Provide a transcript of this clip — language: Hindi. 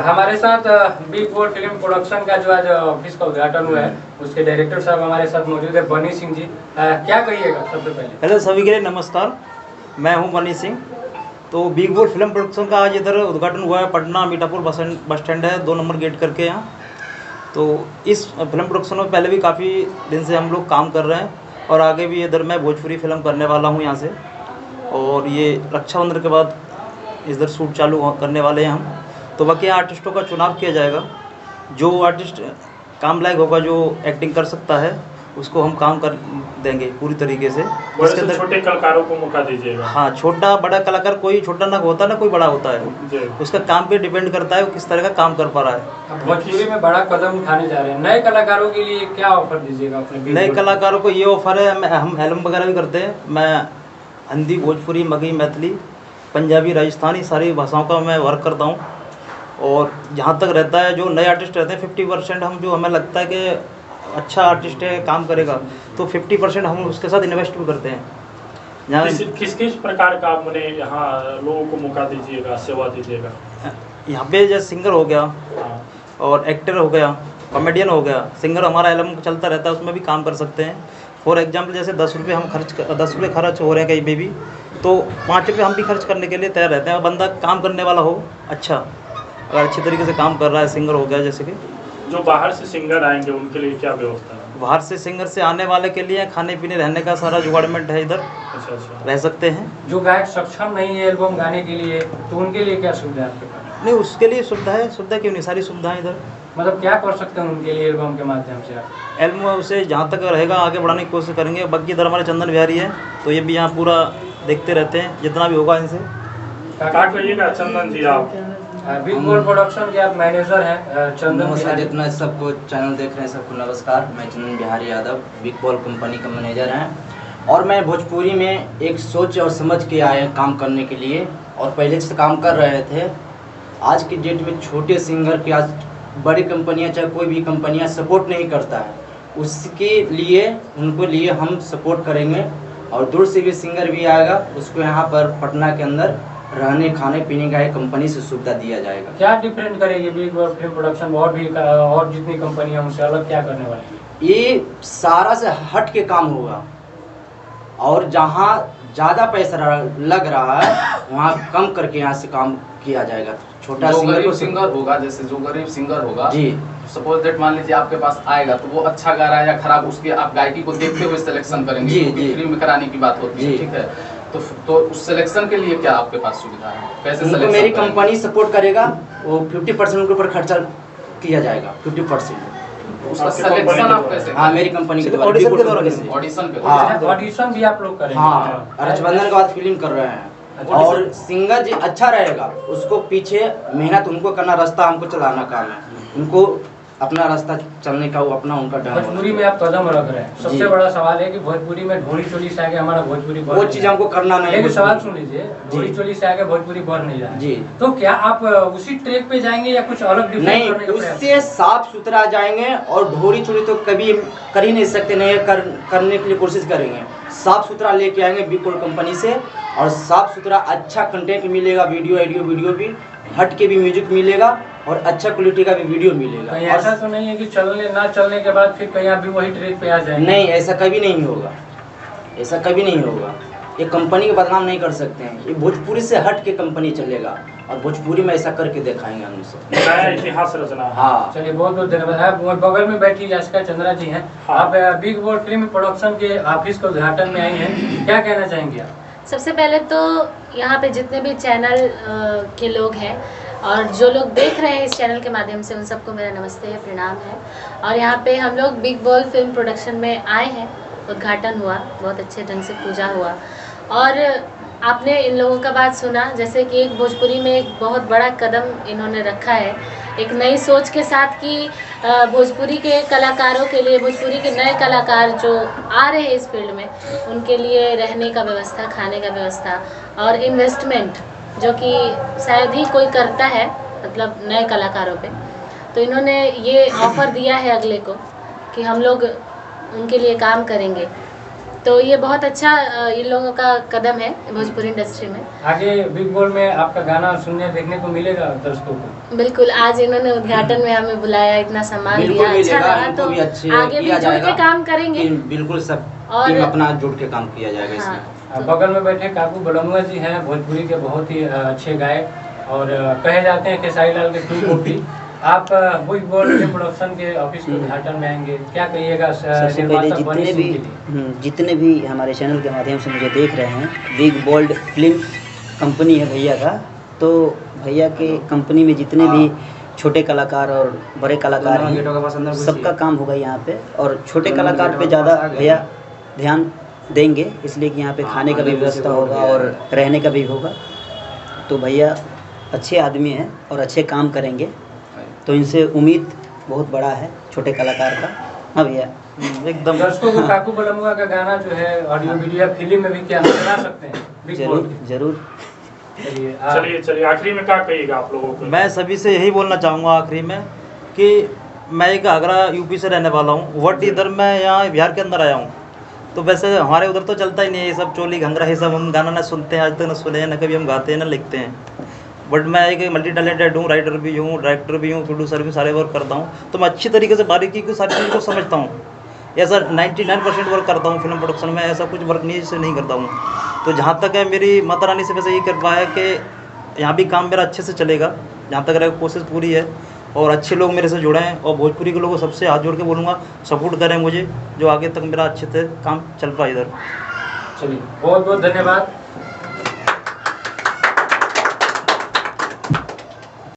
हमारे साथ बिग बोल फिल्म प्रोडक्शन का जो आज ऑफिस का उद्घाटन हुआ है, उसके डायरेक्टर साहब हमारे साथ मौजूद है, बनी सिंह जी। क्या कहिएगा सबसे पहले? हेलो सभी के लिए नमस्कार, मैं हूं बनी सिंह। तो बिग बोल फिल्म प्रोडक्शन का आज इधर उद्घाटन हुआ है। पटना मीठापुर बस स्टैंड है, 2 नंबर गेट करके यहाँ। तो इस फिल्म प्रोडक्शन में पहले भी काफ़ी दिन से हम लोग काम कर रहे हैं और आगे भी इधर मैं भोजपुरी फिल्म करने वाला हूँ यहाँ से। और ये रक्षाबंधन के बाद इधर शूट चालू करने वाले हैं हम। तो बाकी आर्टिस्टों का चुनाव किया जाएगा। जो आर्टिस्ट काम लायक होगा, जो एक्टिंग कर सकता है, उसको हम काम कर देंगे पूरी तरीके से। इसके अंदर छोटे कलाकारों को मौका दीजिएगा। हाँ, छोटा बड़ा कलाकार, कोई छोटा ना होता ना कोई बड़ा होता है। उसका काम पे डिपेंड करता है वो किस तरह का काम कर पा रहा है। भोजपुरी में बड़ा कदम उठाने जा रहे हैं, नए कलाकारों के लिए क्या ऑफर दीजिएगा अपने? नए कलाकारों को ये ऑफर है, हम एल्बम वगैरह भी करते हैं। मैं हिंदी, भोजपुरी, मगही, मैथिली, पंजाबी, राजस्थानी सारी भाषाओं का मैं वर्क करता हूँ। और जहाँ तक रहता है, जो नए आर्टिस्ट रहते हैं 50% हम, जो हमें लगता है कि अच्छा आर्टिस्ट है, काम करेगा, तो 50% हम उसके साथ इन्वेस्ट भी करते हैं। किस किस प्रकार का आप यहाँ लोगों को मौका दीजिएगा, सेवा दीजिएगा? यहाँ पे जैसे सिंगर हो गया और एक्टर हो गया, कॉमेडियन हो गया। सिंगर हमारा एल्बम चलता रहता है, उसमें भी काम कर सकते हैं। फॉर एग्जाम्पल जैसे 10 रुपये हम 10 रुपये खर्च हो रहे हैं कहीं पे भी, तो 5 रुपये हम भी खर्च करने के लिए तैयार रहते हैं। बंदा काम करने वाला हो, अच्छा, अगर अच्छी तरीके से काम कर रहा है, सिंगर हो गया जैसे कि। जो बाहर से सिंगर आएंगे उनके लिए क्या व्यवस्था है? बाहर से सिंगर से आने वाले के लिए खाने पीने रहने का सारा जुगाड़मेंट है इधर। अच्छा, रह सकते हैं। जो गायक सक्षम नहीं है एल्बम गाने के लिए, तो उनके लिए क्या सुविधा है आपके पास? नहीं, उसके लिए सुविधा है। सुविधा क्यों नहीं, सारी सुविधाएं इधर। मतलब क्या कर सकते हैं उनके लिए एल्बम के माध्यम से आप? एल्बम उसे जहाँ तक रहेगा आगे बढ़ाने की कोशिश करेंगे। बाकी इधर हमारे चंदन बिहारी है, तो ये भी यहाँ पूरा देखते रहते हैं, जितना भी होगा इनसे। क्या कहिएगा चंदन जी? आप बिग बोल प्रोडक्शन के आप मैनेजर हैं, चंदन बिहारी। जितना सबको चैनल देख रहे हैं सबको नमस्कार। मैं Chandan Bihari Yadav, big ball company का मैनेजर हैं। और मैं भोजपुरी में एक सोच और समझ के आए काम करने के लिए, और पहले से काम कर रहे थे। आज की डेट में छोटे सिंगर की, आज बड़ी कंपनियां चाहे कोई भी कंपनियां सपोर्ट नहीं करता है, उसके लिए उनको लिए हम सपोर्ट करेंगे। और दूर से भी सिंगर भी आएगा, उसको यहाँ पर पटना के अंदर रहने खाने पीने का एक कंपनी से सुविधा दिया जाएगा। क्या डिफरेंट करेगी बिग बोल फिल्म प्रोडक्शन और जितनी कंपनियां उनसे अलग क्या करने वाली है? ये सारा से हट के काम होगा, और जहाँ ज़्यादा पैसा लग रहा है वहाँ कम करके यहाँ से काम किया जाएगा। छोटा सिंगर होगा, जैसे जो गरीब सिंगर होगा जी, सपोज दैट मान लीजिए आपके पास आएगा, तो वो अच्छा गा रहा है या खराब, उसकी आप गायकी को देखते हुए सिलेक्शन करेंगे। जी, जी। फिल्म में कराने की बात होती है, ठीक है। तो उस सिलेक्शन के लिए क्या आपके पास सुविधा है? कैसे उनको मेरी कंपनी सपोर्ट करेगा। वो 50% उनके ऊपर खर्चा किया जाएगा, 50%। उसका सिलेक्शन आप कैसे? हाँ, मेरी कंपनी के द्वारा, ऑडिशन के द्वारा। ऑडिशन भी आप लोग करेंगे? हाँ, रक्षाबंधन के बाद फिल्म कर रहे हैं। और सिंगर जी अच्छा रहेगा, उसको पीछे मेहनत उनको करना, रास्ता हमको चलाना काम है। उनको अपना रास्ता चलने का वो अपना उनका ढंग। भोजपुरी में आप कदम रख रहे हैं, सबसे बड़ा सवाल है कि भोजपुरी में ढोली चोली से आगे हमारा भोजपुरी वो चीज हमको करना नहीं है। सवाल सुन लीजिए, ढोली चोली से आगे भोजपुरी बढ़ नहीं रहा है जी, तो क्या आप उसी ट्रैक पे जाएंगे या कुछ अलग? नहीं, उससे साफ सुथरा जाएंगे। और ढोरी चोरी तो कभी कर ही नहीं सकते, नहीं करने के लिए कोशिश करेंगे। साफ सुथरा लेके आएंगे बिल्कुल कंपनी से, और साफ सुथरा अच्छा कंटेंट मिलेगा। वीडियो भी हट के भी म्यूजिक मिलेगा, और अच्छा क्वालिटी का भी वीडियो मिलेगा। ऐसा तो नहीं है कि ना चलने के बाद फिर कहीं आप भी वही ट्रैक पे आ जाएंगे? नहीं, ऐसा कभी नहीं होगा, ऐसा कभी नहीं होगा। ये कंपनी को बदनाम नहीं कर सकते हैं। ये भोजपुरी से हट के कंपनी चलेगा, और भोजपुरी में ऐसा करके दिखाएंगे हम सब। नया इतिहास रचना। हाँ, चलिए, बहुत बहुत धन्यवाद। आप बगल में बैठी याशिका चंद्रा जी हैं। हाँ। आप बिग बोल फिल्म प्रोडक्शन के ऑफिस के उद्घाटन में आई हैं, क्या कहना चाहेंगे आप? सबसे पहले तो यहाँ पे जितने भी चैनल के लोग हैं और जो लोग देख रहे हैं इस चैनल के माध्यम से, उन सबको मेरा नमस्ते है, प्रणाम है। और यहाँ पे हम लोग बिग बॉल फिल्म प्रोडक्शन में आए हैं, उद्घाटन हुआ, बहुत अच्छे ढंग से पूजा हुआ। और आपने इन लोगों का बात सुना, जैसे कि एक भोजपुरी में एक बहुत बड़ा कदम इन्होंने रखा है, एक नई सोच के साथ कि भोजपुरी के कलाकारों के लिए, भोजपुरी के नए कलाकार जो आ रहे हैं इस फील्ड में, उनके लिए रहने का व्यवस्था, खाने का व्यवस्था और इन्वेस्टमेंट, जो कि शायद ही कोई करता है, मतलब नए कलाकारों पे। तो इन्होंने ये ऑफ़र दिया है अगले को कि हम लोग उनके लिए काम करेंगे। तो ये बहुत अच्छा इन लोगों का कदम है भोजपुरी इंडस्ट्री में। आगे बिग बॉल में आपका गाना सुनने देखने को मिलेगा दर्शकों को? बिल्कुल, आज इन्होंने उद्घाटन में हमें बुलाया, इतना सम्मान बिल्कुल दिया, अच्छा मिलेगा, लगा। इनको तो भी अच्छे आगे भी किया जुड़ के जाएगा। काम करेंगे। बिल्कुल सब और- टीम अपना जुड़ के काम किया जाएगा हाँ, इसमें। बगल में बैठे काकू बलमुआ जी हैं, भोजपुरी के बहुत ही अच्छे गायक और कहे जाते हैं खेसारी लाल के टू कॉपी। आप बिग बॉल फिल्म प्रोडक्शन के ऑफिस के उद्घाटन में आएंगे, क्या कहिएगा सबसे पहले जितने भी हमारे चैनल के माध्यम से मुझे देख रहे हैं, बिग बोल्ड फिल्म कंपनी है भैया का, तो भैया के कंपनी में जितने भी छोटे कलाकार और बड़े कलाकार हैं, सबका काम होगा यहाँ पे। और छोटे कलाकार पे ज़्यादा भैया ध्यान देंगे, इसलिए कि यहाँ पे खाने का भी व्यवस्था होगा और रहने का भी होगा। तो भैया अच्छे आदमी हैं और अच्छे काम करेंगे, तो इनसे उम्मीद बहुत बड़ा है छोटे कलाकार का। हाँ भैया, एकदम दर्शकों को काकू बलमुआ का गाना जो है ऑडियो वीडियो फिल्म में भी क्या सुना सकते हैं बिग बॉल जरूर के? जरूर। चलिए चलिए आखिरी में क्या कहिएगा आप लोगों को? मैं सभी से यही बोलना चाहूँगा आखिरी में कि मैं एक आगरा यूपी से रहने वाला हूँ, बट इधर मैं यहाँ बिहार के अंदर आया हूँ। तो वैसे हमारे उधर तो चलता ही नहीं है ये सब चोली घंगरा, ये सब हम गाना ना सुनते हैं, आज तक ना सुने हैं, ना कभी हम गाते हैं ना लिखते हैं। बट मैं एक मल्टी टैलेंटेड हूँ, राइटर भी हूँ, डायरेक्टर भी हूँ, प्रोड्यूसर भी, सारे वर्क करता हूँ। तो मैं अच्छी तरीके से बारीकी की सारी चीज़ को समझता हूँ। ऐसा 99% वर्क करता हूँ फिल्म प्रोडक्शन में, ऐसा कुछ वर्क नहीं करता हूँ। तो जहाँ तक है मेरी माता रानी से वैसे ये कृपा है कि यहाँ भी काम मेरा अच्छे से चलेगा, जहाँ तक रहेगा कोशिश पूरी है। और अच्छे लोग मेरे से जुड़े हैं और भोजपुरी के लोगों सबसे हाथ जोड़ के बोलूँगा सपोर्ट करें मुझे, जो आगे तक मेरा अच्छे से काम चल पाए इधर। चलिए बहुत बहुत धन्यवाद।